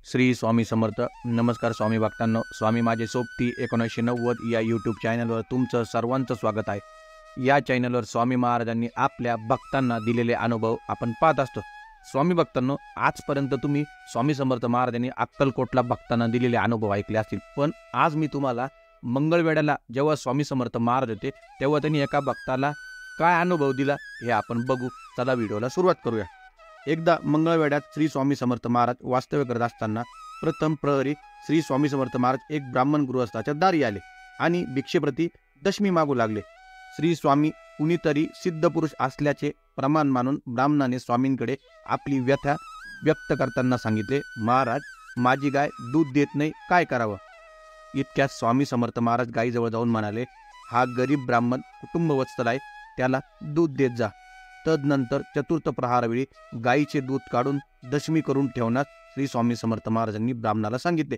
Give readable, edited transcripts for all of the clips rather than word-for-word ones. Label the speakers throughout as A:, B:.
A: श्री स्वामी समर्थ. नमस्कार स्वामी भक्तांनो. स्वामी माझे सोबती 1990 या यूट्यूब चॅनलवर तुमचं सर्वांचं स्वागत आहे. या चॅनलवर स्वामी महाराजांनी आपल्या भक्तांना दिलेले अनुभव आपण पाहत असतो. स्वामी भक्तांनो, आजपर्यंत तुम्ही स्वामी समर्थ महाराजांनी अक्कलकोटला भक्तांना दिलेले अनुभव ऐकले असतील, पण आज मी तुम्हाला मंगळवेढ्याला जेव्हा स्वामी समर्थ महाराज होते तेव्हा त्यांनी एका भक्ताला काय अनुभव दिला हे आपण बघू. चला व्हिडिओला सुरुवात करूया. एकदा मंगळवेढ्यात श्री स्वामी समर्थ महाराज वास्तव्य करत असताना प्रथम प्रहरी श्री स्वामी समर्थ महाराज एक ब्राह्मण गृहस्थाच्या दारी आले आणि भिक्षेप्रती दशमी मागू लागले. श्री स्वामी कुणीतरी सिद्ध पुरुष असल्याचे प्रमाण मानून ब्राह्मणाने स्वामींकडे आपली व्यथा व्यक्त करताना सांगितले, महाराज, माझी गाय दूध देत नाही, काय करावं? इतक्यात स्वामी समर्थ महाराज गायीजवळ जाऊन म्हणाले, हा गरीब ब्राह्मण कुटुंबवत्सल आहे, त्याला दूध देत जा. तदनंतर चतुर्थ प्रहारवेळी गायीचे दूध काढून दशमी करून ठेवण्यास श्री स्वामी समर्थ महाराजांनी ब्राह्मणाला सांगितले.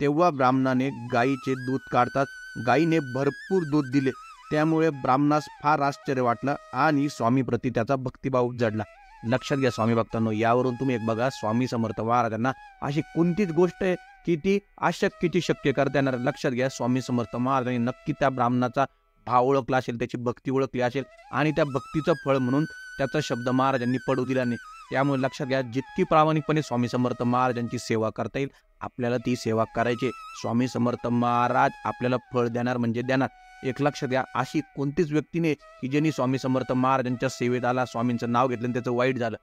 A: तेव्हा ब्राह्मणाने गायीचे दूध काढताच गायीने भरपूर दूध दिले. त्यामुळे ब्राह्मणास फार आश्चर्य वाटलं आणि स्वामीप्रती त्याचा भक्तिभाव जडला. लक्षात घ्या स्वामी भक्तांनो, यावरून तुम्ही एक बघा, स्वामी समर्थ महाराजांना अशी कोणतीच गोष्ट आहे की ती अशक्यची शक्य करता येणार. लक्षात घ्या, स्वामी समर्थ महाराजांनी नक्की त्या ब्राह्मणाचा भाव ओळखला असेल, त्याची भक्ती ओळखली असेल आणि त्या भक्तीचं फळ म्हणून त्याचा शब्द महाराजांनी पडू दिला नाही. त्यामुळे लक्षात घ्या, जितकी प्रामाणिकपणे स्वामी समर्थ महाराजांची सेवा करता येईल आपल्याला ती सेवा करायची. स्वामी समर्थ महाराज आपल्याला फळ देणार म्हणजे देणार. एक लक्षात घ्या, अशी कोणतीच व्यक्ती नाही की ज्यांनी स्वामी समर्थ महाराजांच्या सेवेत आला, स्वामींचं नाव घेतलं आणि त्याचं वाईट झालं.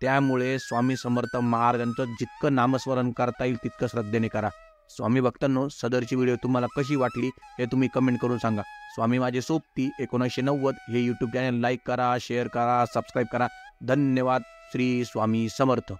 A: त्यामुळे स्वामी समर्थ महाराजांचं जितकं नामस्मरण करता येईल तितकं श्रद्धेने करा. स्वामी भक्तांनो, सदरची व्हिडिओ तुम्हाला कशी वाटली हे तुम्ही कमेंट करून सांगा. स्वामी माझे सोबती 1990 हे यूट्यूब चॅनल लाईक करा, शेअर करा, सबस्क्राईब करा. धन्यवाद. श्री स्वामी समर्थ.